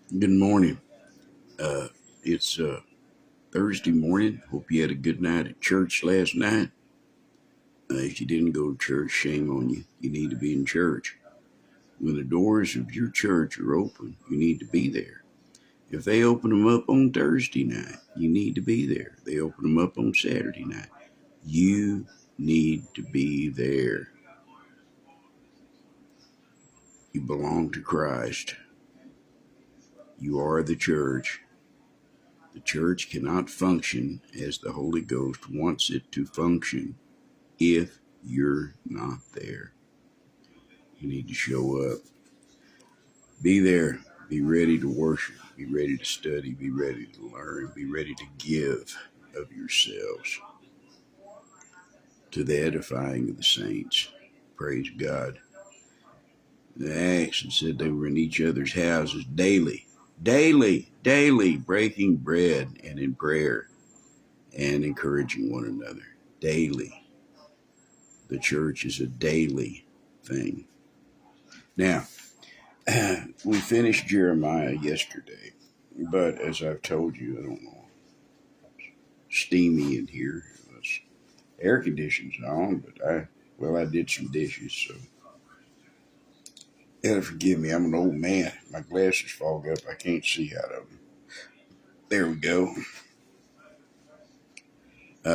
Good morning. It's Thursday morning. Hope you had a good night at church last night. If you didn't go to church, shame on you. You need to be in church. When the doors of your church are open, you need to be there. If they open them up on Thursday night, you need to be there. They open them up on Saturday night. You need to be there. You belong to Christ. You are the church. The church cannot function as the Holy Ghost wants it to function if you're not there. You need to show up. Be there. Be ready to worship. Be ready to study. Be ready to learn. Be ready to give of yourselves to the edifying of the saints. Praise God. The Acts said they were in each other's houses daily, breaking bread and in prayer and encouraging one another. Daily. The church is a daily thing. Now, we finished Jeremiah yesterday, but as I've told you, I don't know, steamy in here. It's air conditioning's on, but I did some dishes, so you gotta forgive me. I'm an old man. My glasses fog up. I can't see out of them. There we go.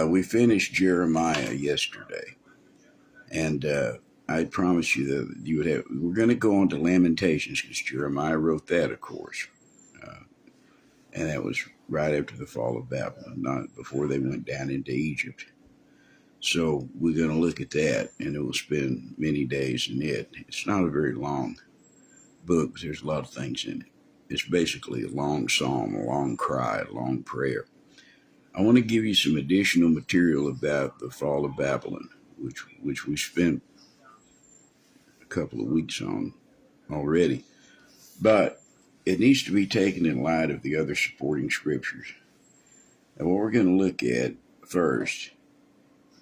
We finished Jeremiah yesterday, and I promised you that you would have. We're going to go on to Lamentations because Jeremiah wrote that, of course. And that was right after the fall of Babylon, not before they went down into Egypt. So we're going to look at that, and it will spend many days in it. It's not a very long book, but there's a lot of things in it. It's basically a long psalm, a long cry, a long prayer. I want to give you some additional material about the fall of Babylon, which we spent a couple of weeks on already. But it needs to be taken in light of the other supporting scriptures. And what we're going to look at first,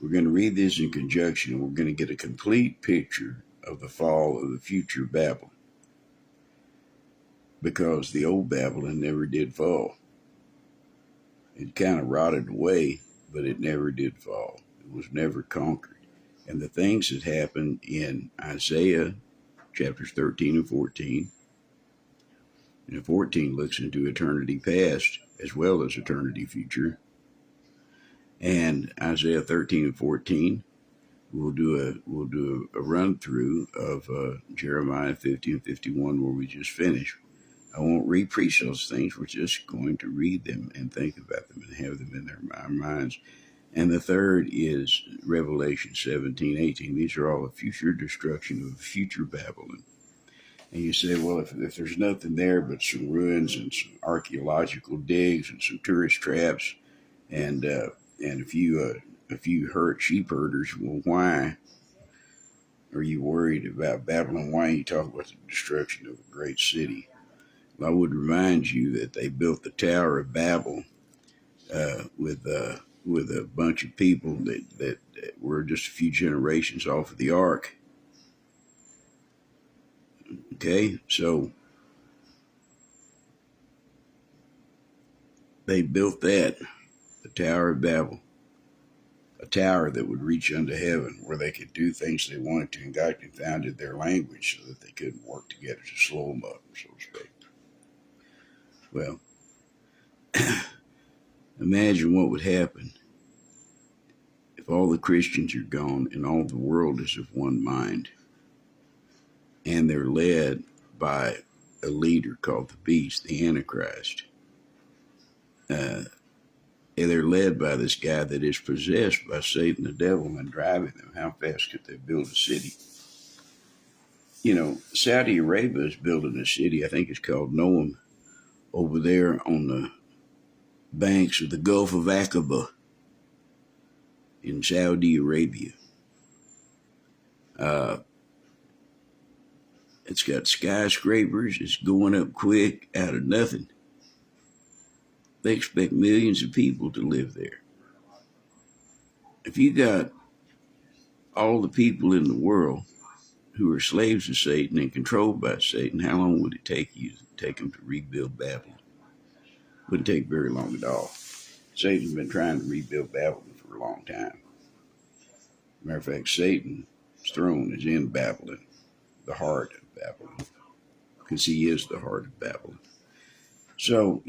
we're going to read this in conjunction, and we're going to get a complete picture of the fall of the future Babylon. Because the old Babylon never did fall. It kind of rotted away, but it never did fall. It was never conquered. And the things that happened in Isaiah chapters 13 and 14, and 14 looks into eternity past as well as eternity future. And Isaiah 13 and 14, we'll do a run through of Jeremiah 50 and 51 where we just finished. I won't repreach those things. We're just going to read them and think about them and have them in our minds. And the third is Revelation 17, 18. These are all a future destruction of a future Babylon. And you say, well, if there's nothing there but some ruins and some archaeological digs and some tourist traps and a few hurt sheep herders, well, why are you worried about Babylon? Why are you talking about the destruction of a great city? Well, I would remind you that they built the Tower of Babel with a bunch of people that were just a few generations off of the ark. Okay, so they built that, the Tower of Babel, a tower that would reach unto heaven where they could do things they wanted to, and God confounded their language so that they couldn't work together to slow them up, so to speak. Well, imagine what would happen if all the Christians are gone and all the world is of one mind, and they're led by a leader called the beast, the Antichrist. And they're led by this guy that is possessed by Satan the devil and driving them. How fast could they build a city? You know, Saudi Arabia is building a city, I think it's called Noam, over there on the banks of the Gulf of Aqaba in Saudi Arabia. It's got skyscrapers. It's going up quick out of nothing. They expect millions of people to live there. If you got all the people in the world who are slaves of Satan and controlled by Satan, how long would it take you take them to rebuild Babylon. Wouldn't take very long at all. Satan's been trying to rebuild Babylon for a long time. Matter of fact, Satan's throne is in Babylon, the heart of Babylon, because he is the heart of Babylon. So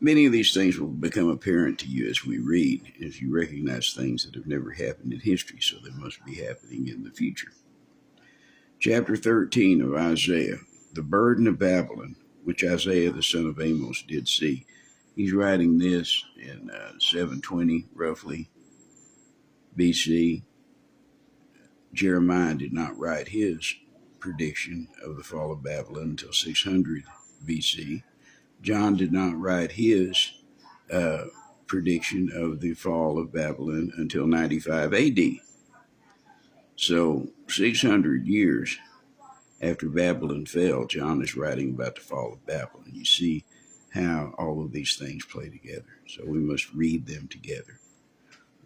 many of these things will become apparent to you as we read, as you recognize things that have never happened in history, so they must be happening in the future. Chapter 13 of Isaiah, the burden of Babylon, which Isaiah the son of Amos did see. He's writing this in 720, roughly, BC. Jeremiah did not write his prediction of the fall of Babylon until 600 BC. John did not write his prediction of the fall of Babylon until 95 AD. So 600 years after Babylon fell, John is writing about the fall of Babylon. You see how all of these things play together. So we must read them together.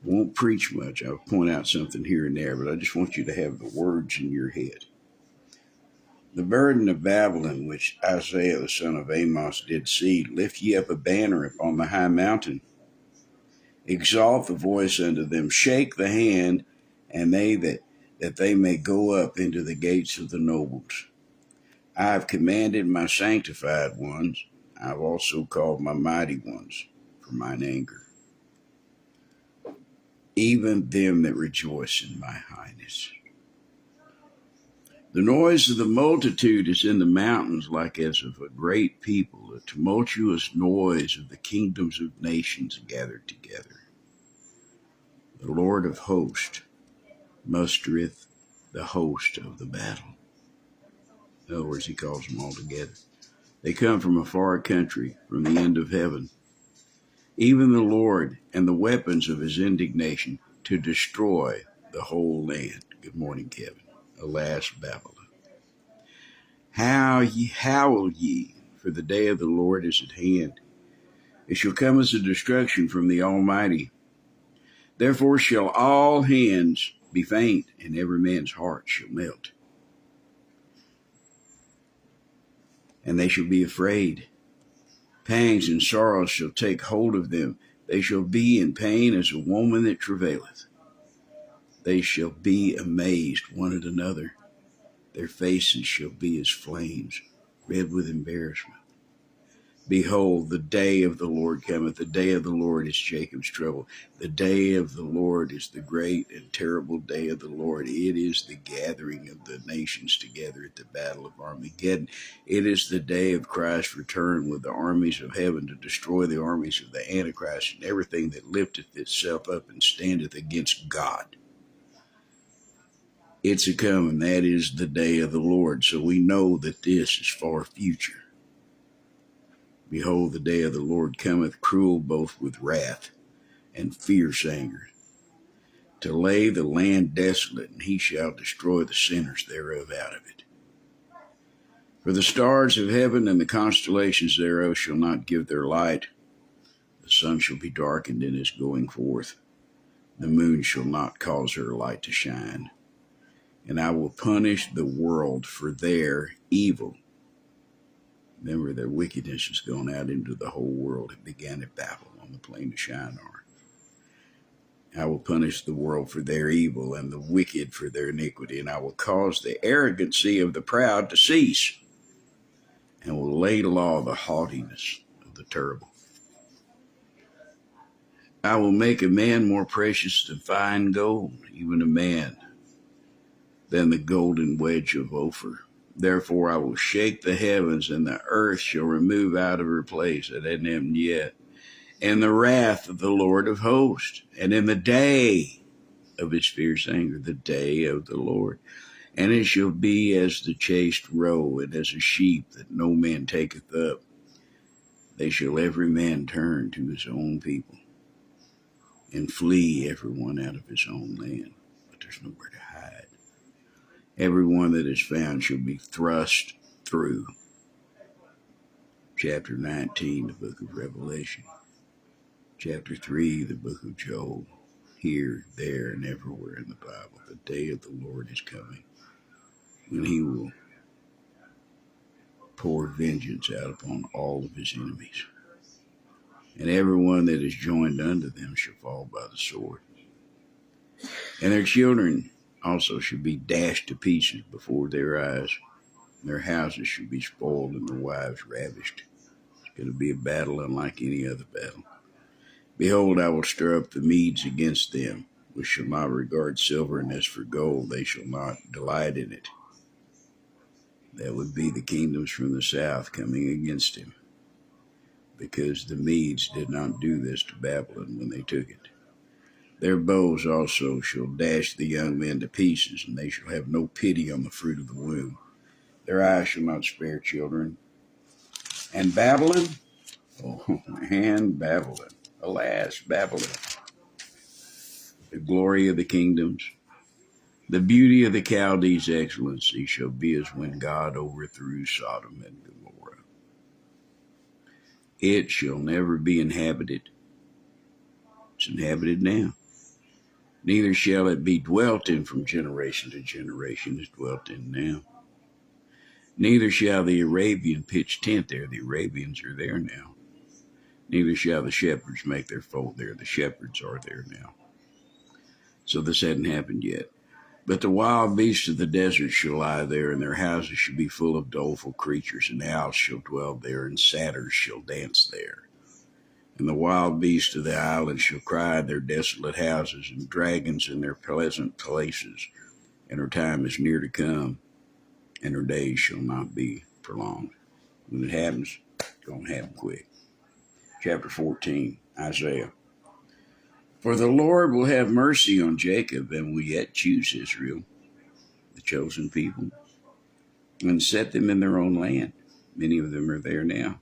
Won't preach much. I'll point out something here and there, but I just want you to have the words in your head. The burden of Babylon, which Isaiah the son of Amos did see, lift ye up a banner upon the high mountain. Exalt the voice unto them, shake the hand, and that they may go up into the gates of the nobles. I have commanded my sanctified ones, I have also called my mighty ones for mine anger, even them that rejoice in my highness. The noise of the multitude is in the mountains like as of a great people, a tumultuous noise of the kingdoms of nations gathered together. The Lord of hosts mustereth the host of the battle. In other words, he calls them all together. They come from a far country, from the end of heaven. Even the Lord and the weapons of his indignation to destroy the whole land. Good morning, Kevin. Alas, Babylon. Howl ye, for the day of the Lord is at hand. It shall come as a destruction from the Almighty. Therefore shall all hands be faint, and every man's heart shall melt. And they shall be afraid. Pangs and sorrows shall take hold of them. They shall be in pain as a woman that travaileth. They shall be amazed one at another. Their faces shall be as flames, red with embarrassment. Behold, the day of the Lord cometh. The day of the Lord is Jacob's trouble. The day of the Lord is the great and terrible day of the Lord. It is the gathering of the nations together at the battle of Armageddon. It is the day of Christ's return with the armies of heaven to destroy the armies of the Antichrist and everything that lifteth itself up and standeth against God. It's a coming. That is the day of the Lord. So we know that this is far future. Behold, the day of the Lord cometh, cruel both with wrath and fierce anger, to lay the land desolate, and he shall destroy the sinners thereof out of it. For the stars of heaven and the constellations thereof shall not give their light. The sun shall be darkened in his going forth. The moon shall not cause her light to shine. And I will punish the world for their evil. Remember, their wickedness has gone out into the whole world. It began at Babel on the plain of Shinar. I will punish the world for their evil and the wicked for their iniquity, and I will cause the arrogancy of the proud to cease, and will lay low the haughtiness of the terrible. I will make a man more precious than fine gold, even a man than the golden wedge of Ophir. Therefore I will shake the heavens, and the earth shall remove out of her place. It hadn't happened yet. And the wrath of the Lord of hosts, and in the day of his fierce anger, the day of the Lord. And it shall be as the chased roe, and as a sheep that no man taketh up. They shall every man turn to his own people, and flee every one out of his own land. But there's nowhere to hide. Every one that is found shall be thrust through. Chapter 19, the book of Revelation. Chapter 3, the book of Job. Here, there, and everywhere in the Bible, the day of the Lord is coming, when he will pour vengeance out upon all of his enemies. And everyone that is joined unto them shall fall by the sword. And their children also shall be dashed to pieces before their eyes. And their houses shall be spoiled and their wives ravished. It's going to be a battle unlike any other battle. Behold, I will stir up the Medes against them, which shall not regard silver, and as for gold, they shall not delight in it. That would be the kingdoms from the south coming against him, because the Medes did not do this to Babylon when they took it. Their bows also shall dash the young men to pieces, and they shall have no pity on the fruit of the womb. Their eyes shall not spare children. And Babylon, oh, and Babylon, alas, Babylon, the glory of the kingdoms, the beauty of the Chaldees' excellency shall be as when God overthrew Sodom and Gomorrah. It shall never be inhabited. It's inhabited now. Neither shall it be dwelt in from generation to generation. It's dwelt in now. Neither shall the Arabian pitch tent there. The Arabians are there now. Neither shall the shepherds make their fold there. The shepherds are there now. So this hadn't happened yet. But the wild beasts of the desert shall lie there, and their houses shall be full of doleful creatures, and owls shall dwell there, and satyrs shall dance there. And the wild beasts of the island shall cry in their desolate houses, and dragons in their pleasant places. And her time is near to come, and her days shall not be prolonged. When it happens, it's going to happen quick. Chapter 14, Isaiah. For the Lord will have mercy on Jacob, and will yet choose Israel, the chosen people, and set them in their own land. Many of them are there now.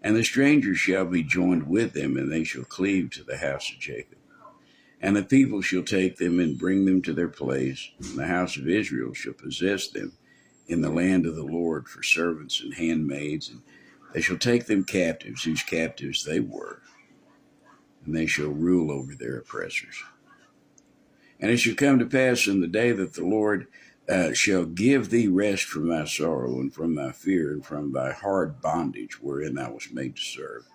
And the strangers shall be joined with them, and they shall cleave to the house of Jacob. And the people shall take them and bring them to their place, and the house of Israel shall possess them in the land of the Lord for servants and handmaids, and they shall take them captives, whose captives they were, and they shall rule over their oppressors. And it shall come to pass in the day that the Lord shall give thee rest from thy sorrow, and from thy fear, and from thy hard bondage wherein thou wast made to serve,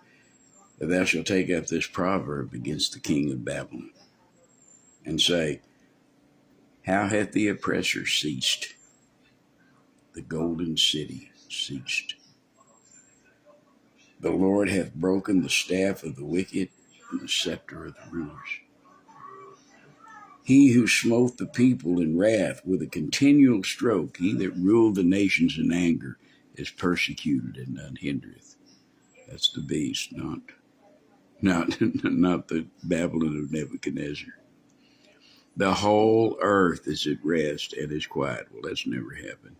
that thou shalt take up this proverb against the king of Babylon, and say, How hath the oppressor ceased? The golden city ceased. The Lord hath broken the staff of the wicked, and the scepter of the rulers. He who smote the people in wrath with a continual stroke, he that ruled the nations in anger, is persecuted and none hindereth. That's the beast, not the Babylon of Nebuchadnezzar. The whole earth is at rest and is quiet. Well, that's never happened.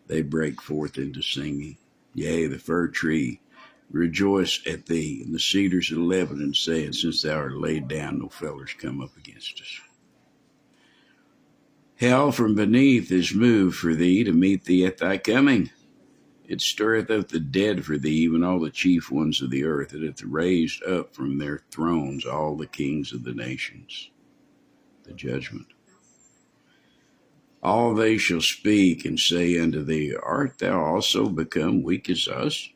They break forth into singing. Yea, the fir tree rejoice at thee, and the cedars of Lebanon, saying, Since thou art laid down, no fellers come up against us. Hell from beneath is moved for thee to meet thee at thy coming. It stirreth up the dead for thee, even all the chief ones of the earth. It hath raised up from their thrones all the kings of the nations. The judgment. All they shall speak and say unto thee, Art thou also become weak as us?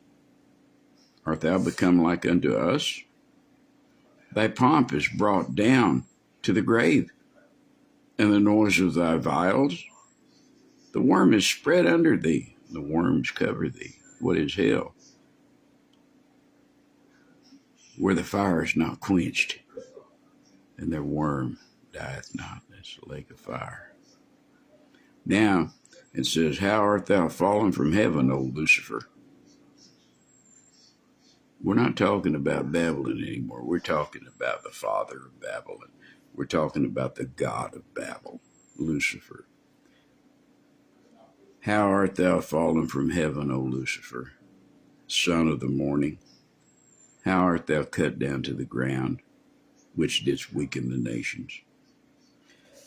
Art thou become like unto us? Thy pomp is brought down to the grave, and the noise of thy vials. The worm is spread under thee, the worms cover thee. What is hell? Where the fire is not quenched, and their worm dieth not. That's the lake of fire. Now, it says, How art thou fallen from heaven, O Lucifer? We're not talking about Babylon anymore. We're talking about the father of Babylon. We're talking about the god of Babel, Lucifer. How art thou fallen from heaven, O Lucifer, son of the morning? How art thou cut down to the ground, which didst weaken the nations?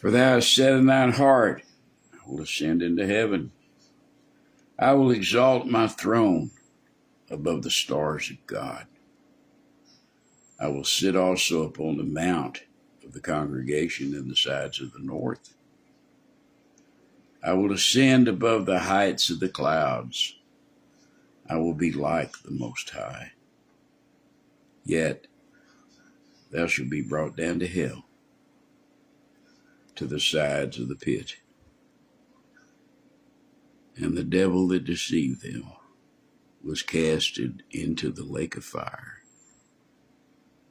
For thou hast said in thine heart, I will ascend into heaven. I will exalt my throne above the stars of God. I will sit also upon the mount of the congregation in the sides of the north. I will ascend above the heights of the clouds. I will be like the Most High. Yet thou shalt be brought down to hell, to the sides of the pit. And the devil that deceived them was casted into the lake of fire,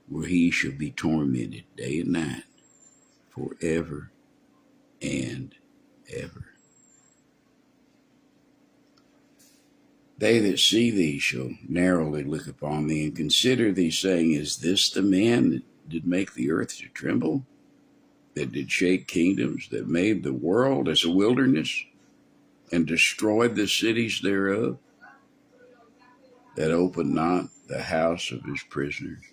where he shall be tormented day and night forever and ever. They that see thee shall narrowly look upon thee, and consider thee, saying, Is this the man that did make the earth to tremble, that did shake kingdoms, that made the world as a wilderness, and destroyed the cities thereof, that opened not the house of his prisoners?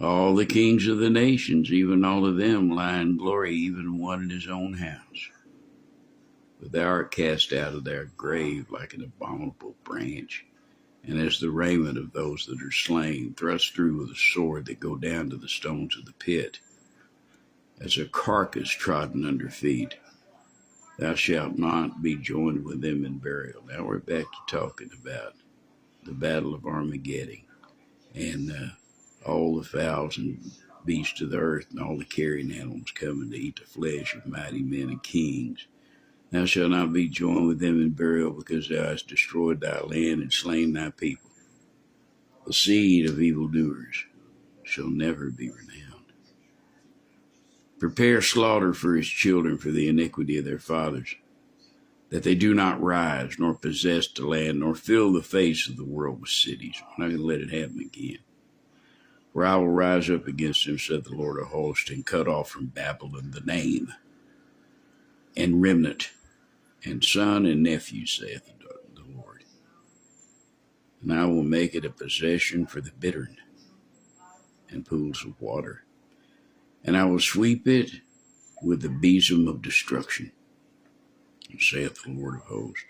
All the kings of the nations, even all of them, lie in glory, even one in his own house. But thou art cast out of their grave like an abominable branch, and as the raiment of those that are slain, thrust through with a sword that go down to the stones of the pit, as a carcass trodden under feet. Thou shalt not be joined with them in burial. Now we're back to talking about the battle of Armageddon, and all the fowls and beasts of the earth and all the carrion animals coming to eat the flesh of mighty men and kings. Thou shalt not be joined with them in burial, because thou hast destroyed thy land and slain thy people. The seed of evildoers shall never be renowned. Prepare slaughter for his children for the iniquity of their fathers, that they do not rise, nor possess the land, nor fill the face of the world with cities. I'm not going to let it happen again. For I will rise up against them, said the Lord of hosts, and cut off from Babylon the name, and remnant, and son and nephew, saith the Lord. And I will make it a possession for the bittern and pools of water. And I will sweep it with the besom of destruction, saith the Lord of hosts.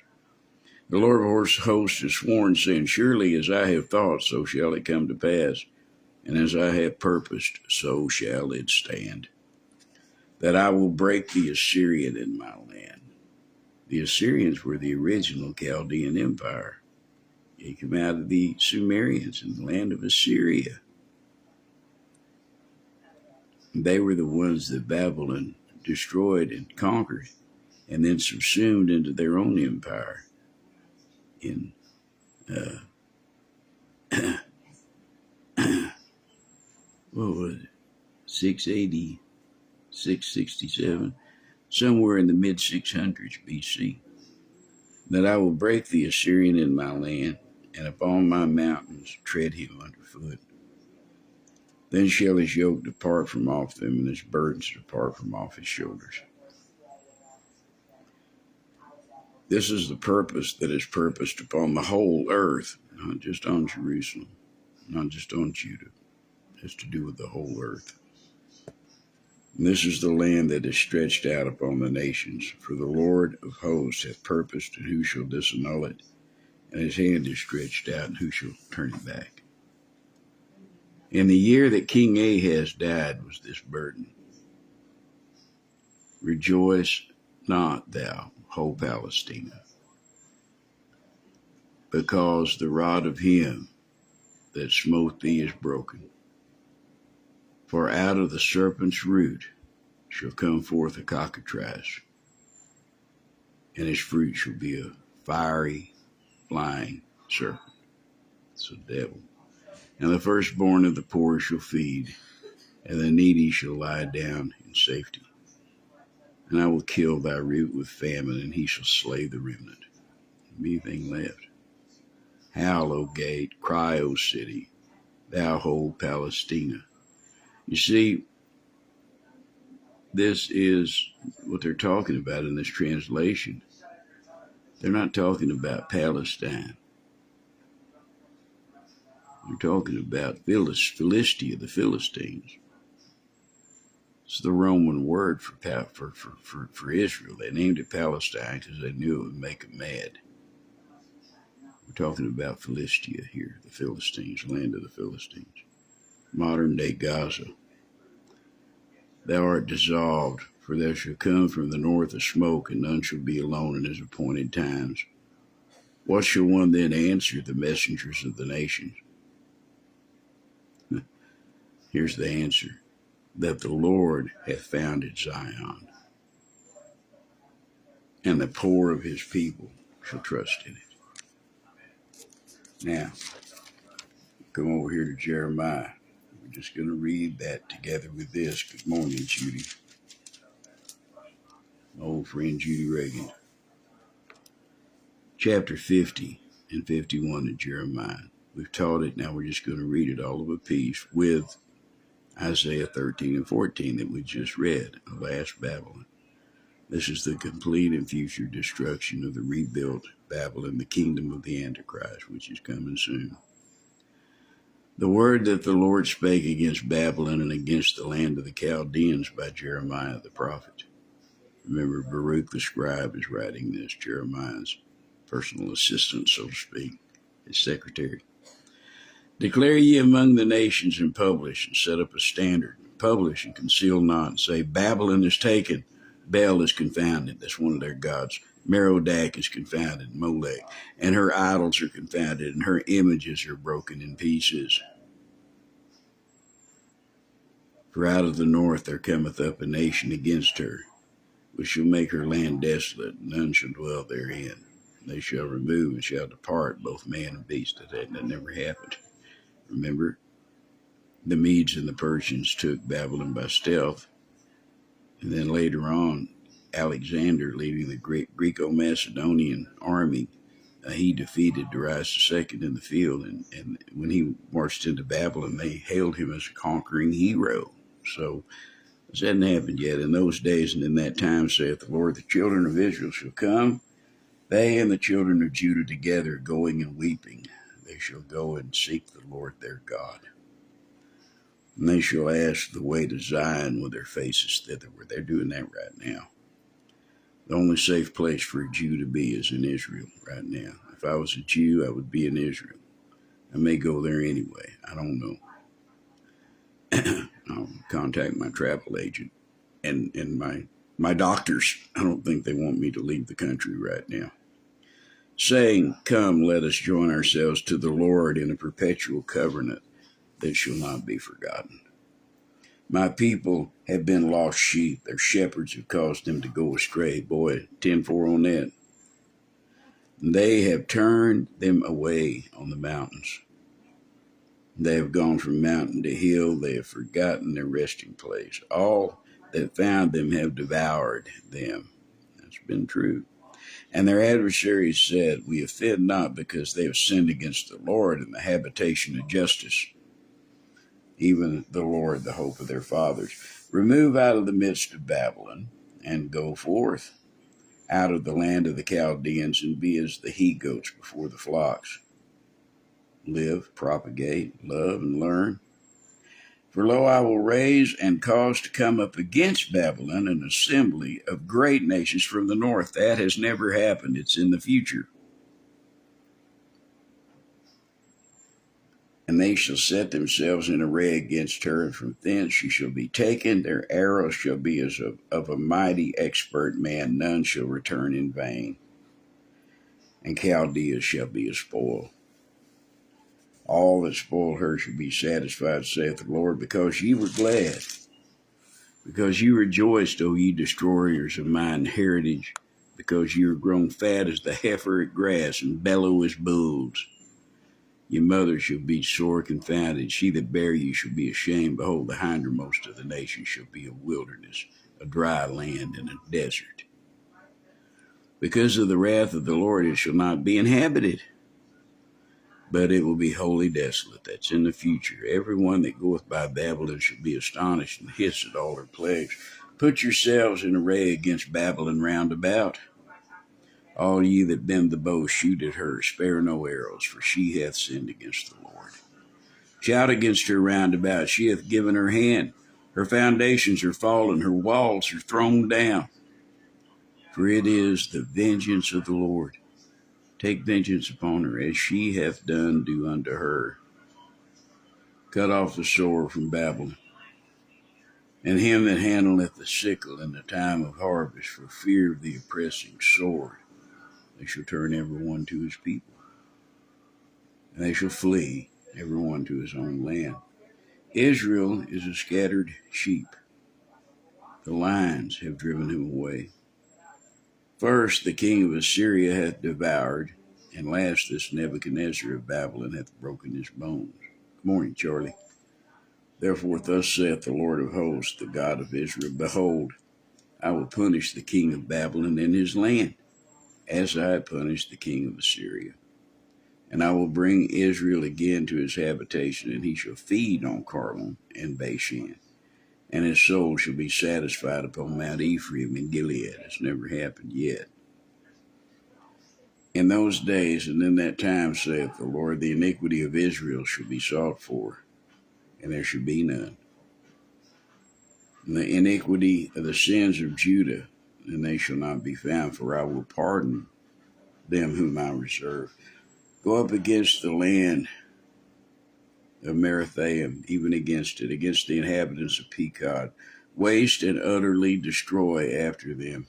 The Lord of hosts has sworn, saying, Surely as I have thought, so shall it come to pass, and as I have purposed, so shall it stand, that I will break the Assyrian in my land. The Assyrians were the original Chaldean empire. They came out of the Sumerians in the land of Assyria. They were the ones that Babylon destroyed and conquered, and then subsumed into their own empire in what was it, 680, 667, somewhere in the mid-600s BC, that I will break the Assyrian in my land, and upon my mountains tread him underfoot. Then shall his yoke depart from off them, and his burdens depart from off his shoulders. This is the purpose that is purposed upon the whole earth, not just on Jerusalem, not just on Judah. It has to do with the whole earth. And this is the land that is stretched out upon the nations, for the Lord of hosts hath purposed, and who shall disannul it? And his hand is stretched out, and who shall turn it back? In the year that King Ahaz died was this burden. Rejoice not thou, whole Palestina, because the rod of him that smote thee is broken. For out of the serpent's root shall come forth a cockatrice, and his fruit shall be a fiery, flying serpent. It's a devil. And the firstborn of the poor shall feed, and the needy shall lie down in safety. And I will kill thy root with famine, and he shall slay the remnant. Anything left. Howl, O gate, cry, O city, thou whole Palestina. You see, this is what they're talking about in this translation. They're not talking about Palestine. They're talking about Philistia, the Philistines. It's the Roman word for Israel. They named it Palestine because they knew it would make them mad. We're talking about Philistia here, the Philistines, land of the Philistines. Modern day Gaza. Thou art dissolved, for there shall come from the north a smoke, and none shall be alone in his appointed times. What shall one then answer the messengers of the nations? Here's the answer: that the Lord hath founded Zion, and the poor of his people shall trust in it. Now, come over here to Jeremiah. We're just going to read that together with this. Good morning, Judy. My old friend Judy Reagan. Chapter 50 and 51 of Jeremiah. We've taught it, now we're just going to read it all of a piece with Isaiah 13 and 14 that we just read, of last Babylon. This is the complete and future destruction of the rebuilt Babylon, the kingdom of the Antichrist, which is coming soon. The word that the Lord spake against Babylon and against the land of the Chaldeans by Jeremiah the prophet. Remember, Baruch the scribe is writing this, Jeremiah's personal assistant, so to speak, his secretary. Declare ye among the nations and publish and set up a standard. Publish and conceal not, and say, Babylon is taken, Bel is confounded. That's one of their gods. Merodach is confounded, Molech, and her idols are confounded, and her images are broken in pieces. For out of the north there cometh up a nation against her, which shall make her land desolate, and none shall dwell therein. They shall remove and shall depart, both man and beast. That never happened. Remember, the Medes and the Persians took Babylon by stealth, and then later on, Alexander, leading the great Greco-Macedonian army, he defeated Darius II in the field, and when he marched into Babylon, they hailed him as a conquering hero. So this hadn't happened yet. In those days and in that time, saith the Lord, the children of Israel shall come, they and the children of Judah together, going and weeping. They shall go and seek the Lord their God. And they shall ask the way to Zion with their faces thitherward. They're doing that right now. The only safe place for a Jew to be is in Israel right now. If I was a Jew, I would be in Israel. I may go there anyway. I don't know. I'll contact my travel agent and my doctors. I don't think they want me to leave the country right now. Saying, come, let us join ourselves to the Lord in a perpetual covenant that shall not be forgotten. My people have been lost sheep. Their shepherds have caused them to go astray. Boy, 10-4 on that. And they have turned them away on the mountains. They have gone from mountain to hill. They have forgotten their resting place. All that found them have devoured them. That's been true. And their adversaries said, we offend not, because they have sinned against the Lord and the habitation of justice, even the Lord, the hope of their fathers. Remove out of the midst of Babylon, and go forth out of the land of the Chaldeans, and be as the he-goats before the flocks. Live, propagate, love, and learn. For lo, I will raise and cause to come up against Babylon an assembly of great nations from the north. That has never happened. It's in the future. And they shall set themselves in array against her, and from thence she shall be taken. Their arrows shall be as of a mighty expert man. None shall return in vain. And Chaldea shall be a spoil. All that spoil her shall be satisfied, saith the Lord, because ye were glad. Because you rejoiced, O ye destroyers of mine heritage, because you are grown fat as the heifer at grass, and bellow as bulls. Your mother shall be sore confounded. She that bare you shall be ashamed. Behold, the hindermost of the nations shall be a wilderness, a dry land, and a desert. Because of the wrath of the Lord it shall not be inhabited, but it will be wholly desolate. That's in the future. Everyone that goeth by Babylon shall be astonished and hiss at all her plagues. Put yourselves in array against Babylon round about. All ye that bend the bow, shoot at her, spare no arrows, for she hath sinned against the Lord. Shout against her round about, she hath given her hand. Her foundations are fallen, her walls are thrown down. For it is the vengeance of the Lord. Take vengeance upon her, as she hath done, do unto her. Cut off the sword from Babylon, and him that handleth the sickle in the time of harvest, for fear of the oppressing sword. They shall turn every one to his people, and they shall flee every one to his own land. Israel is a scattered sheep. The lions have driven him away. First the king of Assyria hath devoured, and last this Nebuchadnezzar of Babylon hath broken his bones. Good morning, Charlie. Therefore thus saith the Lord of hosts, the God of Israel, Behold, I will punish the king of Babylon and his land, as I punished the king of Assyria. And I will bring Israel again to his habitation, and he shall feed on Carmel and Bashan. And his soul shall be satisfied upon Mount Ephraim and Gilead. It's never happened yet. In those days and in that time, saith the Lord, the iniquity of Israel shall be sought for, and there shall be none. And the iniquity of the sins of Judah, and they shall not be found, for I will pardon them whom I reserve. Go up against the land of Merathaim, even against it, against the inhabitants of Pekod. Waste and utterly destroy after them,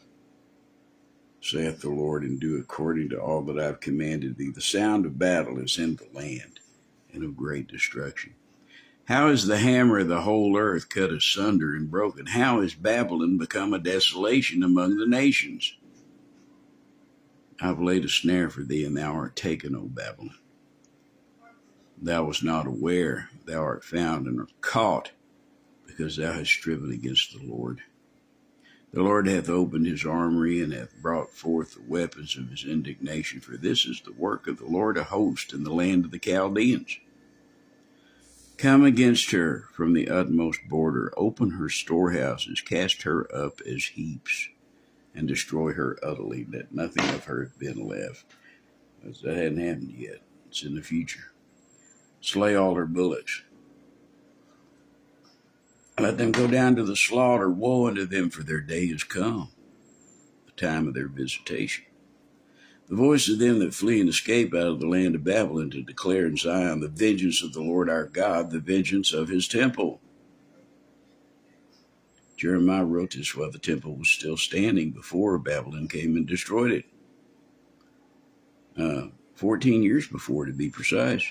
saith the Lord, and do according to all that I have commanded thee. The sound of battle is in the land, and of great destruction. How is the hammer of the whole earth cut asunder and broken? How is Babylon become a desolation among the nations? I have laid a snare for thee, and thou art taken, O Babylon. Thou wast not aware, thou art found and art caught, because thou hast striven against the Lord. The Lord hath opened his armory, and hath brought forth the weapons of his indignation, for this is the work of the Lord of hosts in the land of the Chaldeans. Come against her from the utmost border, open her storehouses, cast her up as heaps, and destroy her utterly, that nothing of her hath been left. That hadn't happened yet. It's in the future. Slay all her bullocks. Let them go down to the slaughter. Woe unto them, for their day is come, the time of their visitation. The voice of them that flee and escape out of the land of Babylon, to declare in Zion the vengeance of the Lord our God, the vengeance of his temple. Jeremiah wrote this while the temple was still standing before Babylon came and destroyed it. 14 years before, to be precise.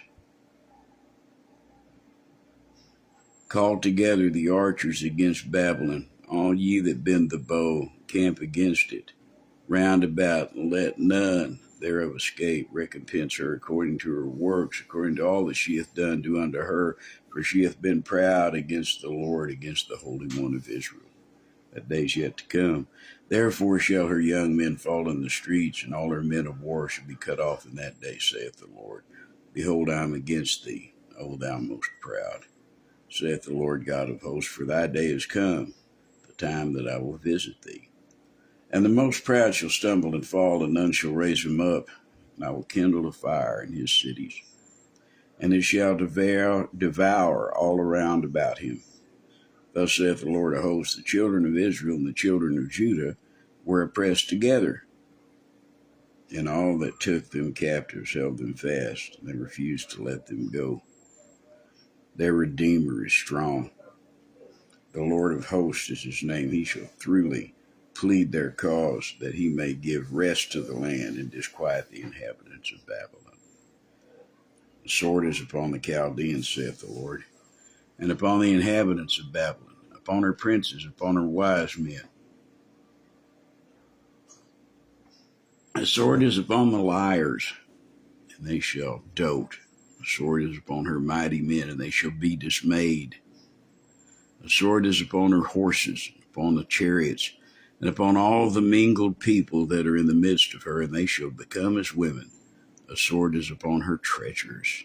Call together the archers against Babylon, all ye that bend the bow, camp against it. Round about, and let none thereof escape. Recompense her according to her works, according to all that she hath done, do unto her, for she hath been proud against the Lord, against the Holy One of Israel. That day's yet to come. Therefore shall her young men fall in the streets, and all her men of war shall be cut off in that day, saith the Lord. Behold, I am against thee, O thou most proud, saith the Lord God of hosts, for thy day is come, the time that I will visit thee. And the most proud shall stumble and fall, and none shall raise him up. And I will kindle a fire in his cities, and it shall devour all around about him. Thus saith the Lord of hosts, the children of Israel and the children of Judah were oppressed together, and all that took them captives held them fast, and they refused to let them go. Their Redeemer is strong. The Lord of hosts is his name. He shall truly plead their cause, that he may give rest to the land and disquiet the inhabitants of Babylon. The sword is upon the Chaldeans, saith the Lord, and upon the inhabitants of Babylon, upon her princes, upon her wise men. The sword is upon the liars, and they shall dote. The sword is upon her mighty men, and they shall be dismayed. The sword is upon her horses, upon the chariots, and upon all the mingled people that are in the midst of her, and they shall become as women. A sword is upon her treasures,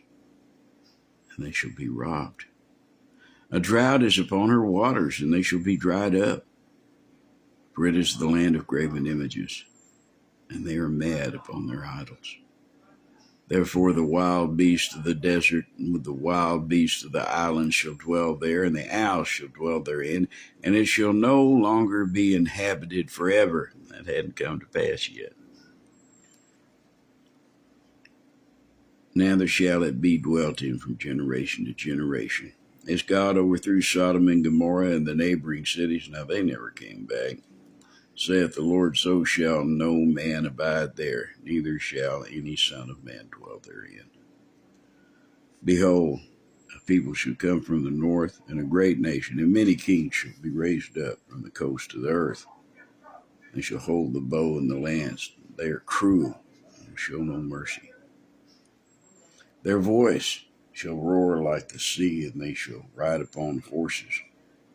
and they shall be robbed. A drought is upon her waters, and they shall be dried up. For it is the land of graven images, and they are mad upon their idols. Therefore the wild beasts of the desert and with the wild beasts of the islands shall dwell there, and the owls shall dwell therein, and it shall no longer be inhabited forever. That hadn't come to pass yet. Neither shall it be dwelt in from generation to generation. As God overthrew Sodom and Gomorrah and the neighboring cities, now they never came back. saith the Lord, so shall no man abide there, neither shall any son of man dwell therein. Behold, a people shall come from the north, and a great nation, and many kings shall be raised up from the coast of the earth. They shall hold the bow and the lance. They are cruel, and show no mercy. Their voice shall roar like the sea, and they shall ride upon horses,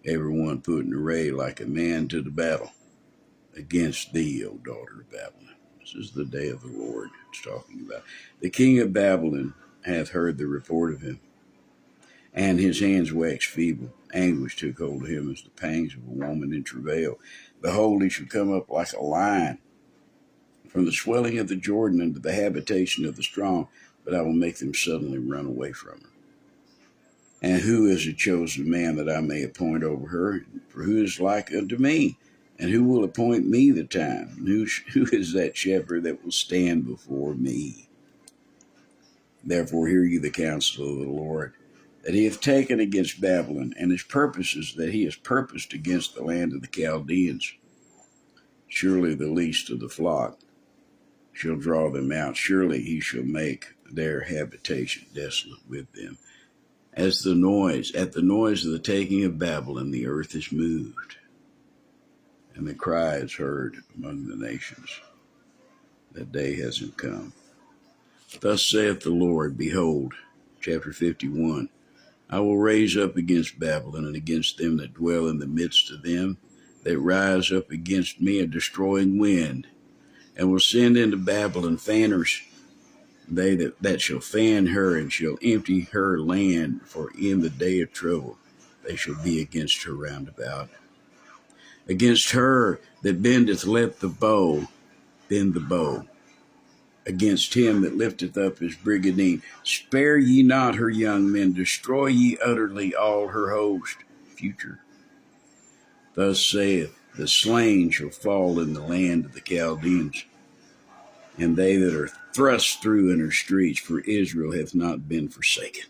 every one put in array like a man to the battle against thee, O daughter of Babylon. This is the day of the Lord it's talking about. The king of Babylon hath heard the report of him, and his hands waxed feeble. Anguish took hold of him as the pangs of a woman in travail. Behold, he shall come up like a lion from the swelling of the Jordan into the habitation of the strong, but I will make them suddenly run away from her. And who is a chosen man that I may appoint over her? For who is like unto me? And who will appoint me the time? And who is that shepherd that will stand before me? Therefore hear ye the counsel of the Lord, that he hath taken against Babylon, and his purposes that he has purposed against the land of the Chaldeans. Surely the least of the flock shall draw them out. Surely he shall make their habitation desolate with them. At the noise of the taking of Babylon, the earth is moved, and the cry is heard among the nations. That day hasn't come. Thus saith the Lord, behold, chapter 51, I will raise up against Babylon and against them that dwell in the midst of them, that rise up against me a destroying wind, and will send into Babylon fanners, they that shall fan her, and shall empty her land, for in the day of trouble they shall be against her round about. Against her that bendeth let the bow bend the bow. Against him that lifteth up his brigandine, spare ye not her young men, destroy ye utterly all her host. Future. Thus saith, the slain shall fall in the land of the Chaldeans, and they that are thrust through in her streets, for Israel hath not been forsaken,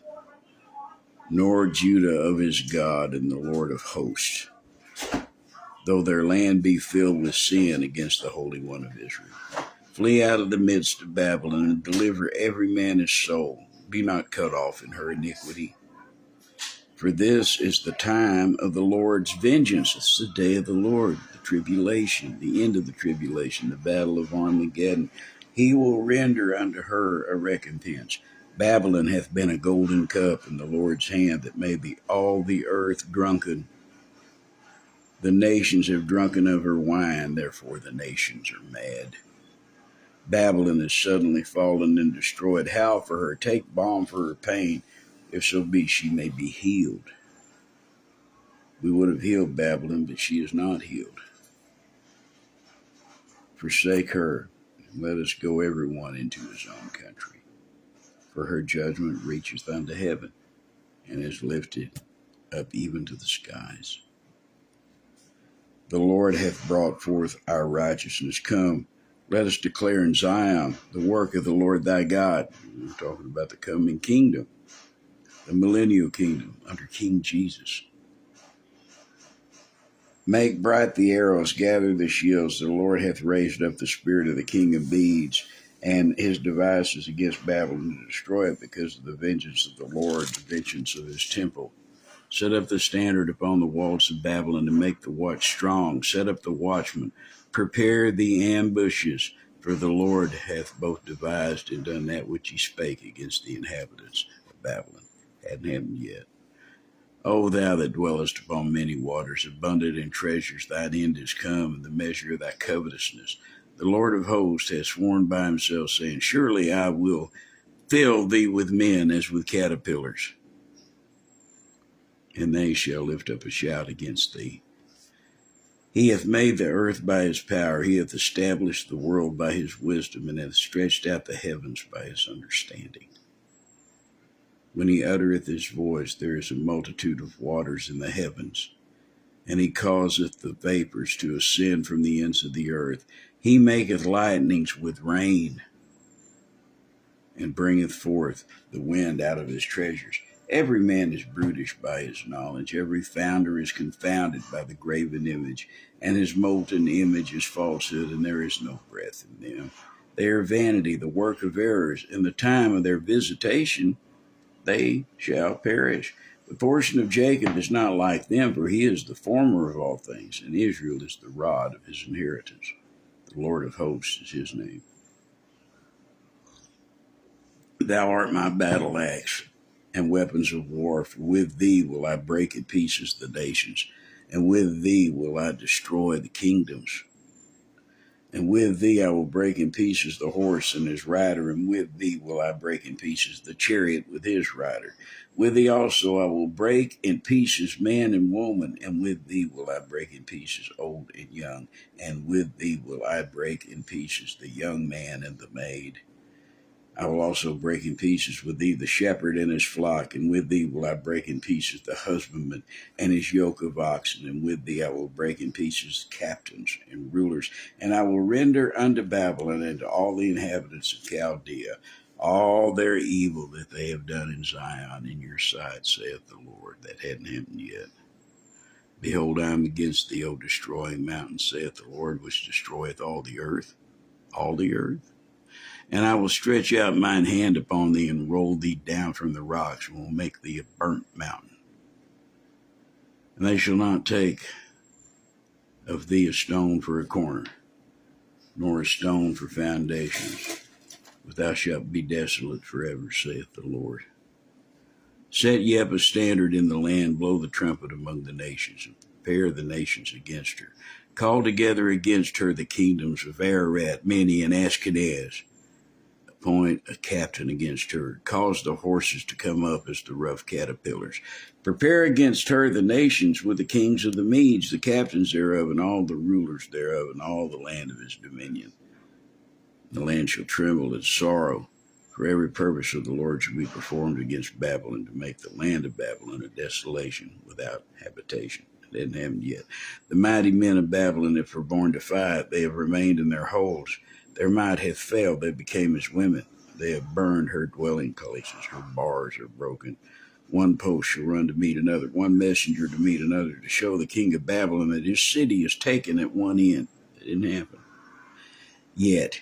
nor Judah of his God and the Lord of hosts, though their land be filled with sin against the Holy One of Israel. Flee out of the midst of Babylon, and deliver every man his soul. Be not cut off in her iniquity. For this is the time of the Lord's vengeance. It's the day of the Lord, the tribulation, the end of the tribulation, the battle of Armageddon. He will render unto her a recompense. Babylon hath been a golden cup in the Lord's hand, that made all the earth drunken. The nations have drunken of her wine, therefore the nations are mad. Babylon is suddenly fallen and destroyed. Howl for her, take balm for her pain, if so be she may be healed. We would have healed Babylon, but she is not healed. Forsake her, and let us go every one into his own country. For her judgment reacheth unto heaven, and is lifted up even to the skies. The Lord hath brought forth our righteousness. Come, let us declare in Zion the work of the Lord thy God. We're talking about the coming kingdom, the millennial kingdom under King Jesus. Make bright the arrows, gather the shields. The Lord hath raised up the spirit of the king of Medes, and his devices against Babylon to destroy it, because of the vengeance of the Lord, the vengeance of his temple. Set up the standard upon the walls of Babylon, and make the watch strong. Set up the watchman. Prepare the ambushes, for the Lord hath both devised and done that which he spake against the inhabitants of Babylon. Hadn't happened yet. O thou that dwellest upon many waters, abundant in treasures, thine end is come, and the measure of thy covetousness. The Lord of hosts hath sworn by himself, saying, surely I will fill thee with men as with caterpillars, and they shall lift up a shout against thee. He hath made the earth by his power, he hath established the world by his wisdom, and hath stretched out the heavens by his understanding. When he uttereth his voice, there is a multitude of waters in the heavens, and he causeth the vapors to ascend from the ends of the earth. He maketh lightnings with rain, and bringeth forth the wind out of his treasures. Every man is brutish by his knowledge. Every founder is confounded by the graven image, and his molten image is falsehood, and there is no breath in them. They are vanity, the work of errors. In the time of their visitation, they shall perish. The portion of Jacob is not like them, for he is the former of all things, and Israel is the rod of his inheritance. The Lord of hosts is his name. Thou art my battle axe and weapons of war, for with thee will I break in pieces the nations, and with thee will I destroy the kingdoms. And with thee I will break in pieces the horse and his rider, and with thee will I break in pieces the chariot with his rider. With thee also I will break in pieces man and woman, and with thee will I break in pieces old and young, and with thee will I break in pieces the young man and the maid. I will also break in pieces with thee the shepherd and his flock, and with thee will I break in pieces the husbandman and his yoke of oxen, and with thee I will break in pieces captains and rulers, and I will render unto Babylon and to all the inhabitants of Chaldea all their evil that they have done in Zion in your sight, saith the Lord. That hadn't happened yet. Behold, I am against thee, O destroying mountain, saith the Lord, which destroyeth all the earth. And I will stretch out mine hand upon thee, and roll thee down from the rocks, and will make thee a burnt mountain. And they shall not take of thee a stone for a corner, nor a stone for foundations, but thou shalt be desolate forever, saith the Lord. Set ye up a standard in the land, blow the trumpet among the nations, and prepare the nations against her. Call together against her the kingdoms of Ararat, Mini, and Ashkenaz. Appoint a captain against her. Cause the horses to come up as the rough caterpillars. Prepare against her the nations with the kings of the Medes, the captains thereof, and all the rulers thereof, and all the land of his dominion. The land shall tremble in sorrow, for every purpose of the Lord shall be performed against Babylon, to make the land of Babylon a desolation without habitation. It hasn't happened yet. The mighty men of Babylon have forborne to fight. They have remained in their holes. Their might hath failed. They became as women. They have burned her dwelling places. Her bars are broken. One post shall run to meet another, one messenger to meet another, to show the king of Babylon that his city is taken at one end. It didn't happen yet.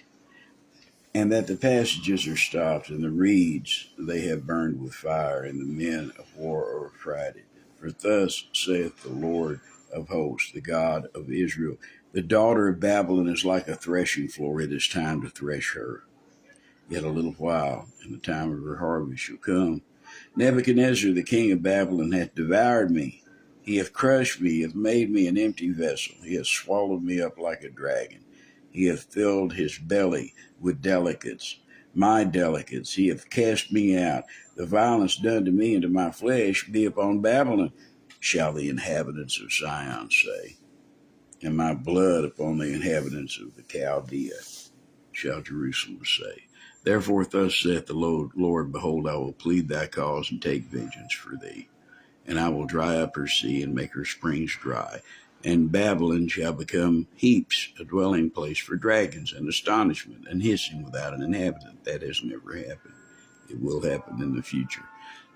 And that the passages are stopped, and the reeds they have burned with fire, and the men of war are affrighted. For thus saith the Lord of hosts, the God of Israel, the daughter of Babylon is like a threshing floor. It is time to thresh her. Yet a little while, and the time of her harvest shall come. Nebuchadnezzar, the king of Babylon, hath devoured me. He hath crushed me, he hath made me an empty vessel. He hath swallowed me up like a dragon. He hath filled his belly with delicates, my delicates. He hath cast me out. The violence done to me and to my flesh be upon Babylon, shall the inhabitants of Zion say. And my blood upon the inhabitants of the Chaldea, shall Jerusalem say. Therefore thus saith the Lord, behold, I will plead thy cause and take vengeance for thee. And I will dry up her sea and make her springs dry. And Babylon shall become heaps, a dwelling place for dragons, and astonishment, and hissing without an inhabitant. That has never happened. It will happen in the future.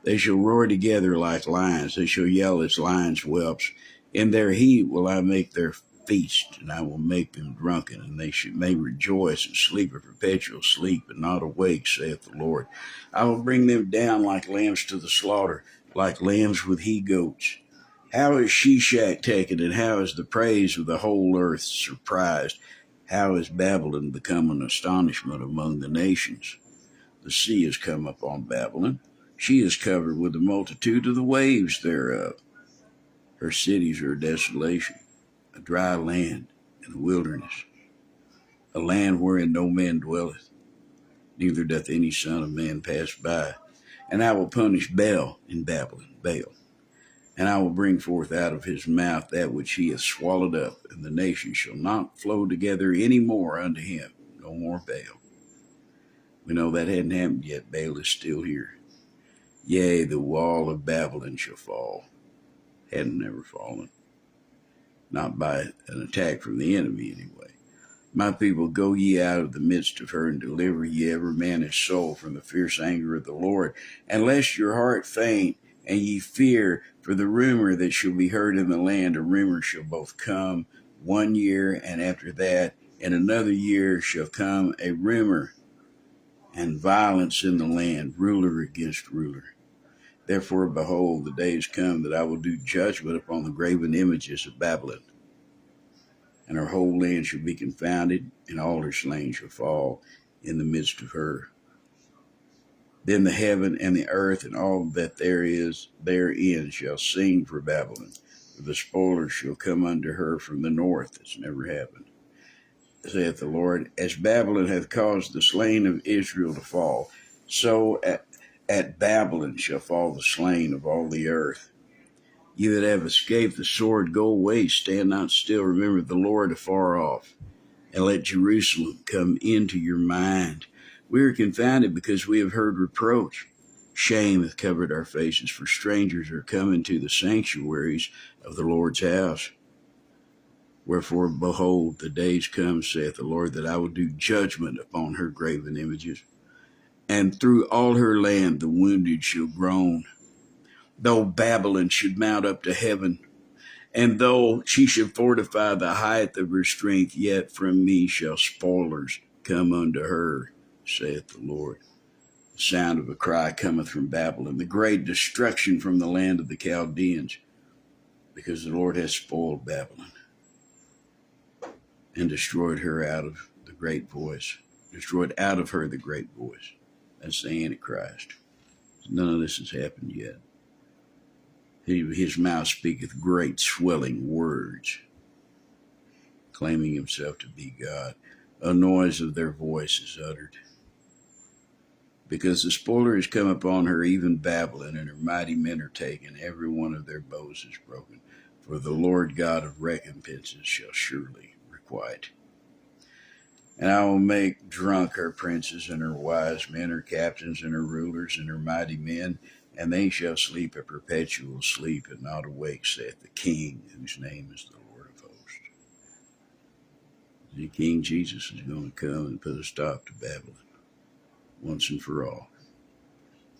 They shall roar together like lions. They shall yell as lions' whelps. In their heat will I make their feast, and I will make them drunken, and they may rejoice and sleep a perpetual sleep, and not awake, saith the Lord. I will bring them down like lambs to the slaughter, like lambs with he-goats. How is Shishak taken, and how is the praise of the whole earth surprised? How is Babylon become an astonishment among the nations? The sea has come upon Babylon. She is covered with the multitude of the waves thereof. Her cities are a desolation, a dry land and a wilderness, a land wherein no man dwelleth, neither doth any son of man pass by. And I will punish Baal in Babylon, Baal, and I will bring forth out of his mouth that which he hath swallowed up, and the nations shall not flow together any more unto him. No more Baal. We know that hadn't happened yet. Baal is still here. Yea, the wall of Babylon shall fall. Hadn't never fallen. Not by an attack from the enemy, anyway. My people, go ye out of the midst of her, and deliver ye every man his soul from the fierce anger of the Lord. And lest your heart faint, And ye fear for the rumor that shall be heard in the land. A rumor shall both come 1 year, and after that, in another year shall come a rumor, and violence in the land, ruler against ruler. Therefore, behold, the days come that I will do judgment upon the graven images of Babylon, and her whole land shall be confounded, and all her slain shall fall in the midst of her. Then the heaven and the earth and all that there is therein shall sing for Babylon, for the spoiler shall come unto her from the north. It's never happened, saith the Lord. As Babylon hath caused the slain of Israel to fall, so at Babylon shall fall the slain of all the earth. You that have escaped the sword, go away, stand not still, remember the Lord afar off, and let Jerusalem come into your mind. We are confounded because we have heard reproach. Shame hath covered our faces, for strangers are come into the sanctuaries of the Lord's house. Wherefore, behold, the days come, saith the Lord, that I will do judgment upon her graven images. And through all her land the wounded shall groan. Though Babylon should mount up to heaven, and though she should fortify the height of her strength, yet from me shall spoilers come unto her, saith the Lord. The sound of a cry cometh from Babylon, the great destruction from the land of the Chaldeans, because the Lord has spoiled Babylon and destroyed her out of the great voice, destroyed out of her the great voice. That's the Antichrist. None of this has happened yet. His mouth speaketh great swelling words, claiming himself to be God. A noise of their voice is uttered. Because the spoiler is come upon her, even Babylon, and her mighty men are taken. Every one of their bows is broken. For the Lord God of recompenses shall surely requite. And I will make drunk her princes and her wise men, her captains and her rulers and her mighty men, and they shall sleep a perpetual sleep and not awake, saith the King, whose name is the Lord of hosts. The King Jesus is going to come and put a stop to Babylon once and for all.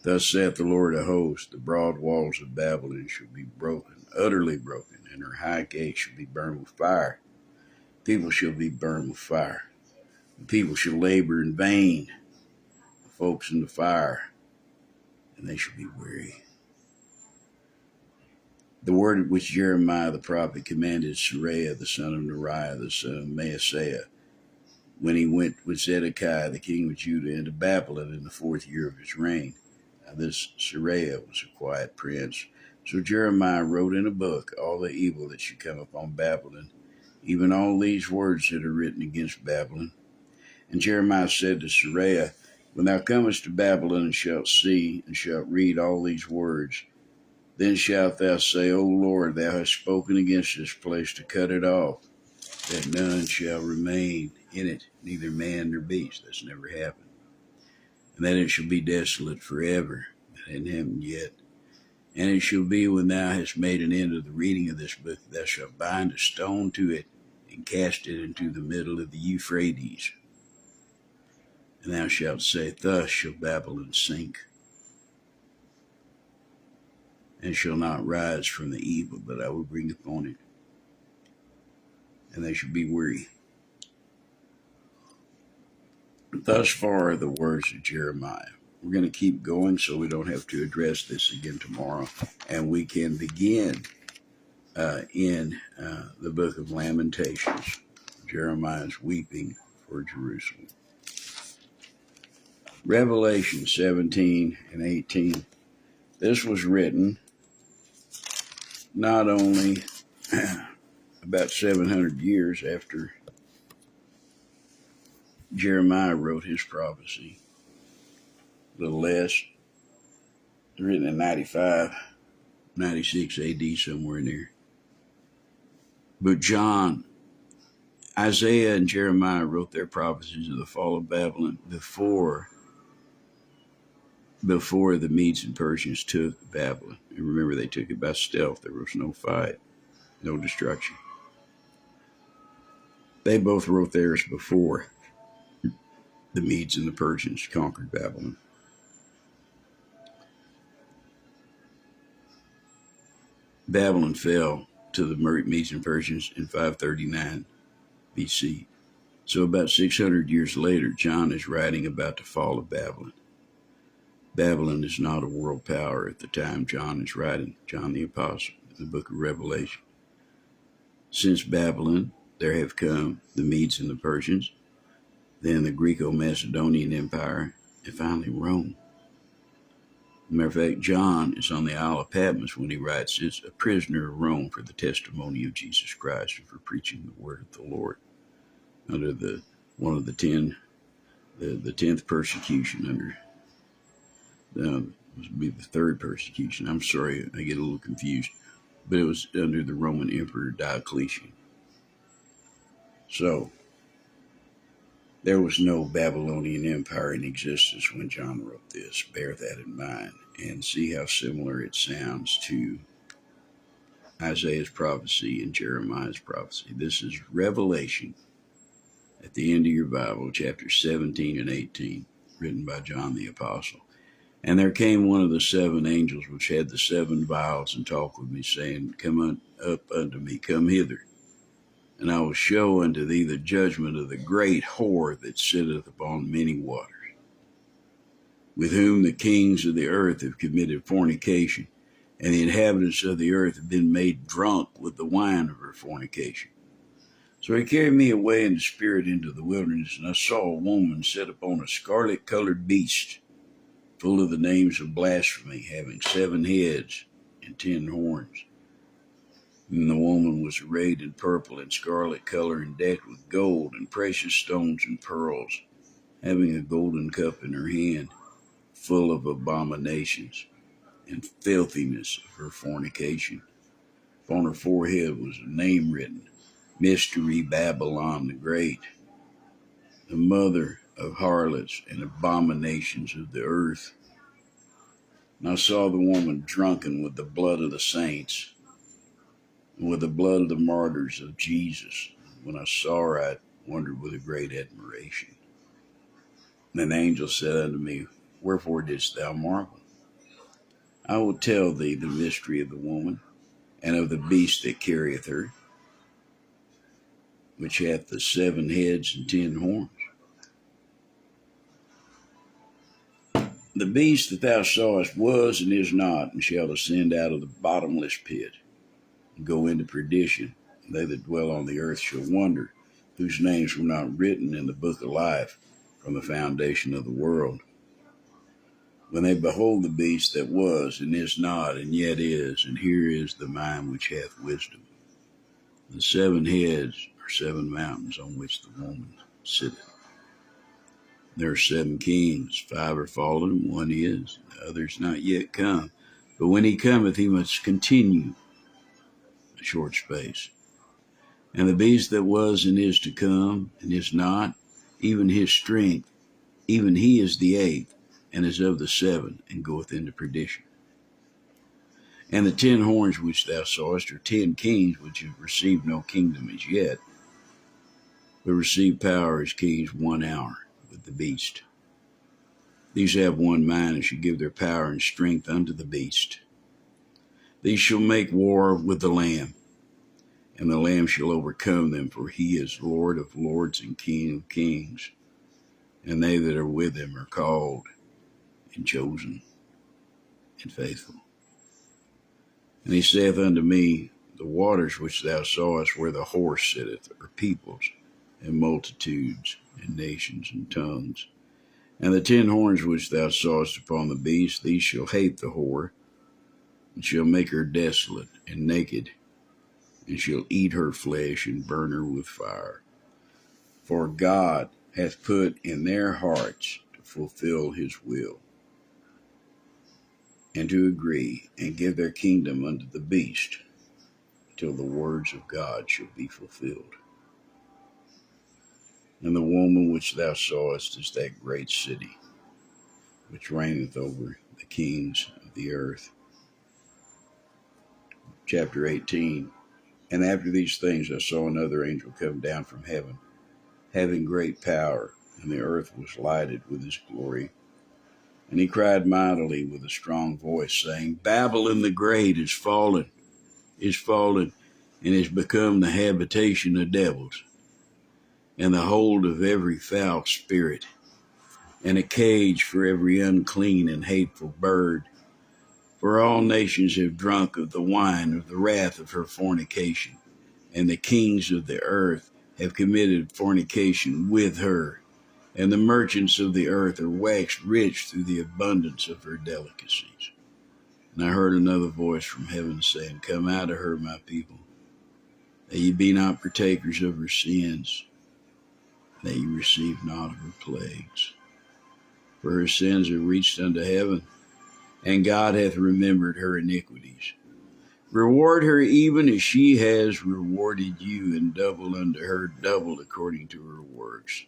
Thus saith the Lord of hosts, the broad walls of Babylon shall be broken, utterly broken, and her high gates shall be burned with fire. People shall be burned with fire. The people shall labor in vain, the folks in the fire, and they shall be weary. The word which Jeremiah the prophet commanded Seraiah the son of Neriah the son of Maaseiah, when he went with Zedekiah the king of Judah into Babylon in the 4th year of his reign. Now this Seraiah was a quiet prince. So Jeremiah wrote in a book all the evil that should come upon Babylon, even all these words that are written against Babylon. And Jeremiah said to Seraiah, when thou comest to Babylon and shalt see and shalt read all these words, then shalt thou say, O Lord, thou hast spoken against this place to cut it off, that none shall remain in it, neither man nor beast. That's never happened. And that it shall be desolate forever. That hadn't happened yet. And it shall be when thou hast made an end of the reading of this book, thou shalt bind a stone to it and cast it into the middle of the Euphrates. And thou shalt say, thus shall Babylon sink, and shall not rise from the evil that I will bring upon it. And they shall be weary. Thus far are the words of Jeremiah. We're going to keep going so we don't have to address this again tomorrow. And we can begin in the book of Lamentations. Jeremiah's weeping for Jerusalem. Revelation 17 and 18. This was written not only about 700 years after Jeremiah wrote his prophecy, a little less. It was written in 95, 96 AD, somewhere in there. But John, Isaiah, and Jeremiah wrote their prophecies of the fall of Babylon before the Medes and Persians took Babylon. And remember, they took it by stealth. There was no fight, no destruction. They both wrote theirs before the Medes and the Persians conquered Babylon. Babylon fell to the Medes and Persians in 539 BC. So about 600 years later, John is writing about the fall of Babylon. Babylon is not a world power at the time John is writing, John the Apostle, in the book of Revelation. Since Babylon, there have come the Medes and the Persians, then the Greco-Macedonian Empire, and finally Rome. As a matter of fact, John is on the Isle of Patmos when he writes this, a prisoner of Rome for the testimony of Jesus Christ and for preaching the word of the Lord. Under one of the 10th persecution, under would be the third persecution. I'm sorry, I get a little confused, but it was under the Roman Emperor Diocletian. So there was no Babylonian Empire in existence when John wrote this. Bear that in mind and see how similar it sounds to Isaiah's prophecy and Jeremiah's prophecy. This is Revelation at the end of your Bible, chapters 17 and 18, written by John the Apostle. And there came one of the 7 angels which had the 7 vials, and talked with me, saying, Come up unto me, come hither, and I will show unto thee the judgment of the great whore that sitteth upon many waters, with whom the kings of the earth have committed fornication, and the inhabitants of the earth have been made drunk with the wine of her fornication. So he carried me away in the spirit into the wilderness, and I saw a woman set upon a scarlet-colored beast, full of the names of blasphemy, having 7 heads and 10 horns. And the woman was arrayed in purple and scarlet color, and decked with gold and precious stones and pearls, having a golden cup in her hand, full of abominations and filthiness of her fornication. Upon her forehead was a name written, Mystery Babylon the Great, the mother of harlots and abominations of the earth. And I saw the woman drunken with the blood of the saints, and with the blood of the martyrs of Jesus. When I saw her, I wondered with a great admiration. And an angel said unto me, Wherefore didst thou marvel? I will tell thee the mystery of the woman, and of the beast that carrieth her, which hath the 7 heads and 10 horns. The beast that thou sawest was and is not, and shall ascend out of the bottomless pit, and go into perdition. And they that dwell on the earth shall wonder, whose names were not written in the book of life from the foundation of the world, when they behold the beast that was and is not, and yet is, and here is the mind which hath wisdom. The 7 heads are 7 mountains on which the woman sitteth. There are 7 kings, 5 are fallen, 1 is, the other is not yet come. But when he cometh, he must continue a short space. And the beast that was and is to come, and is not, even his strength, even he is the 8th, and is of the 7, and goeth into perdition. And the 10 horns which thou sawest are 10 kings which have received no kingdom as yet, but receive power as kings 1 hour with the beast. These have one mind, and shall give their power and strength unto the beast. These shall make war with the Lamb, and the Lamb shall overcome them, for he is Lord of lords and King of kings. And they that are with him are called and chosen and faithful. And he saith unto me, The waters which thou sawest where the horse sitteth are peoples and multitudes and nations and tongues. And the 10 horns which thou sawest upon the beast, these shall hate the whore, and shall make her desolate and naked, and shall eat her flesh and burn her with fire. For God hath put in their hearts to fulfill his will, and to agree, and give their kingdom unto the beast, till the words of God shall be fulfilled. And the woman which thou sawest is that great city, which reigneth over the kings of the earth. Chapter 18. And after these things I saw another angel come down from heaven, having great power, and the earth was lighted with his glory. And he cried mightily with a strong voice, saying, Babylon the great is fallen, is fallen and is become the habitation of devils, and the hold of every foul spirit, and a cage for every unclean and hateful bird. For all nations have drunk of the wine of the wrath of her fornication, and the kings of the earth have committed fornication with her, and the merchants of the earth are waxed rich through the abundance of her delicacies. And I heard another voice from heaven saying, Come out of her, my people, that ye be not partakers of her sins, that ye receive not of her plagues. For her sins are reached unto heaven, and God hath remembered her iniquities. Reward her even as she has rewarded you, and double unto her double according to her works.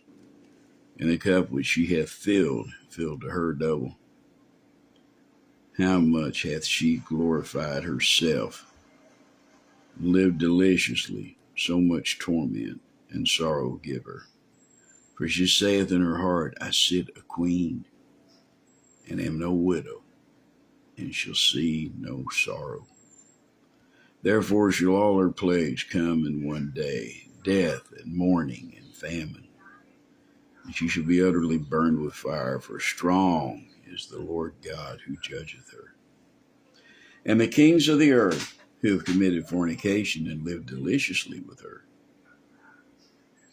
And the cup which she hath filled to her double. How much hath she glorified herself, and lived deliciously, so much torment and sorrow give her. For she saith in her heart, I sit a queen, and am no widow, and shall see no sorrow. Therefore shall all her plagues come in one day, death and mourning and famine. And she shall be utterly burned with fire, for strong is the Lord God who judgeth her. And the kings of the earth, who have committed fornication and lived deliciously with her,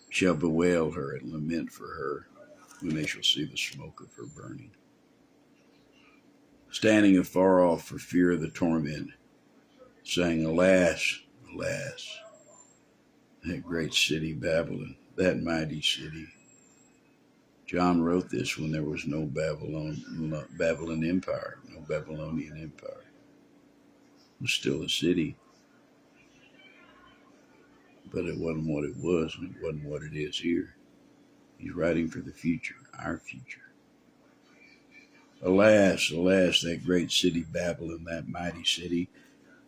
shall bewail her and lament for her when they shall see the smoke of her burning, standing afar off for fear of the torment, saying, Alas, alas, that great city Babylon, that mighty city. John wrote this when there was no Babylon Empire, no Babylonian Empire. It was still a city, but it wasn't what it was, and it wasn't what it is here. He's writing for the future, our future. Alas, alas, that great city Babylon, that mighty city,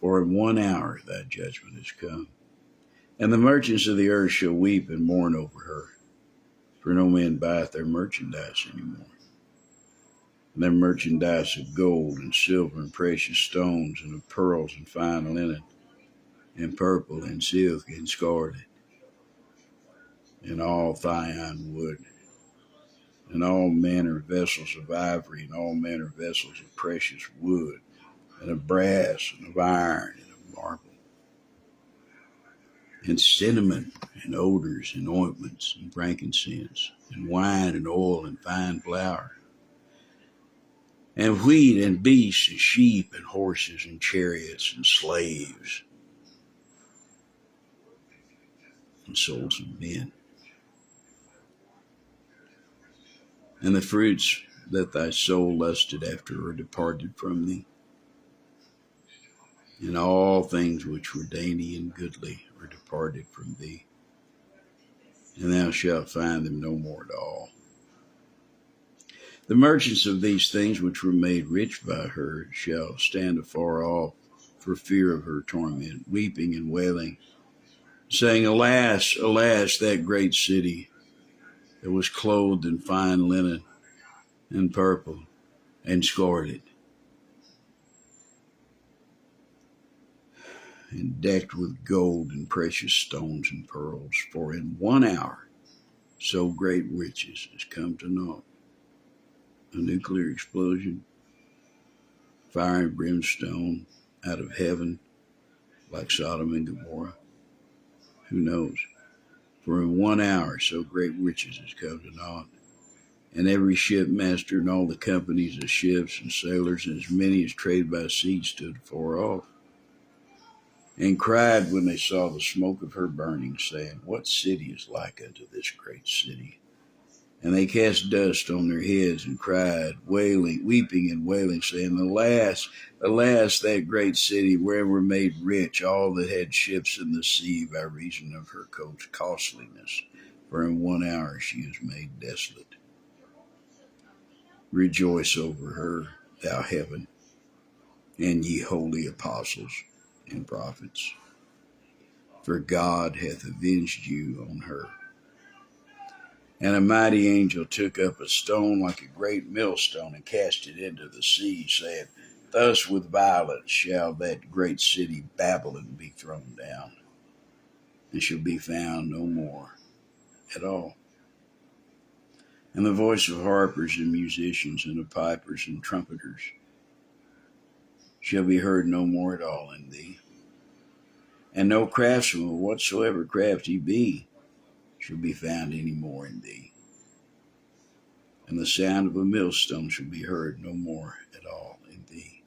for in 1 hour thy judgment is come. And the merchants of the earth shall weep and mourn over her, for no man buyeth their merchandise any more. And their merchandise of gold and silver and precious stones, and of pearls and fine linen, and purple and silk and scarlet, and all Thyine wood, and all manner of vessels of ivory, and all manner of vessels of precious wood, and of brass, and of iron, and of marble, and cinnamon, and odors, and ointments, and frankincense, and wine, and oil, and fine flour, and wheat, and beasts, and sheep, and horses, and chariots, and slaves, and souls of men. And the fruits that thy soul lusted after are departed from thee, and all things which were dainty and goodly are departed from thee, and thou shalt find them no more at all. The merchants of these things which were made rich by her shall stand afar off for fear of her torment, weeping and wailing, saying, Alas, alas, that great city that was clothed in fine linen and purple and scarlet, and decked with gold and precious stones and pearls, for in 1 hour so great riches has come to naught. A nuclear explosion, fire and brimstone out of heaven, like Sodom and Gomorrah. Who knows? For in 1 hour so great riches has come to naught. And every shipmaster and all the companies of ships and sailors, and as many as trade by sea, stood far off, and cried when they saw the smoke of her burning, saying, What city is like unto this great city? And they cast dust on their heads and cried, wailing, weeping and wailing, saying, Alas, alas, that great city, where were made rich all that had ships in the sea by reason of her costliness. For in 1 hour she is made desolate. Rejoice over her, thou heaven, and ye holy apostles and prophets, for God hath avenged you on her. And a mighty angel took up a stone like a great millstone and cast it into the sea, saying, Thus with violence shall that great city Babylon be thrown down, and shall be found no more at all. And the voice of harpers and musicians and of pipers and trumpeters shall be heard no more at all in thee. And no craftsman, whatsoever craft he be, shall be found any more in thee. And the sound of a millstone shall be heard no more at all in thee.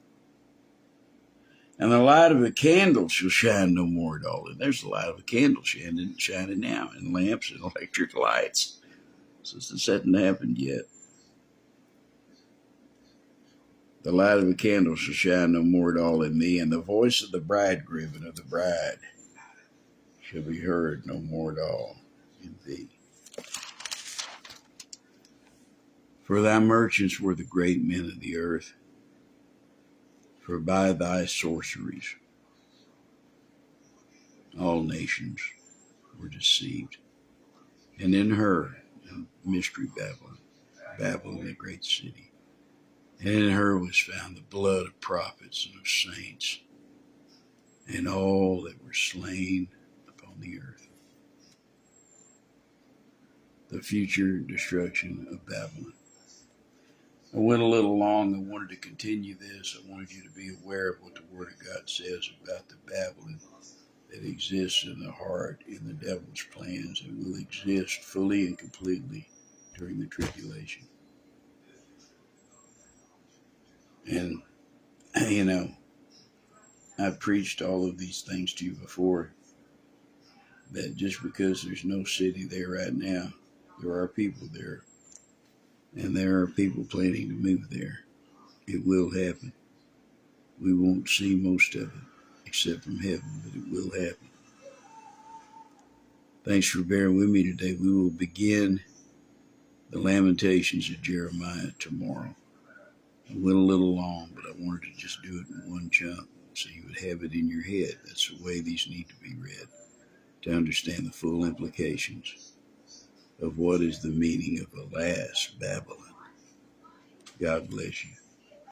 And the light of a candle shall shine no more at all. And there's the light of a candle shining now, and lamps and electric lights. So this hasn't happened yet. The light of a candle shall shine no more at all in thee, and the voice of the bridegroom and of the bride shall be heard no more at all in thee. For thy merchants were the great men of the earth, for by thy sorceries all nations were deceived. And in her, mystery Babylon, Babylon the great city, and in her was found the blood of prophets and of saints, and all that were slain upon the earth. The future destruction of Babylon. I went a little long. I wanted to continue this. I wanted you to be aware of what the Word of God says about the Babylon that exists in the heart, in the devil's plans, and will exist fully and completely during the tribulation. And, I've preached all of these things to you before, that just because there's no city there right now, there are people there, and there are people planning to move there. It will happen. We won't see most of it, except from heaven, but it will happen. Thanks for bearing with me today. We will begin the Lamentations of Jeremiah tomorrow. I went a little long, but I wanted to just do it in one chunk so you would have it in your head. That's the way these need to be read, to understand the full implications of what is the meaning of alas, Babylon. God bless you.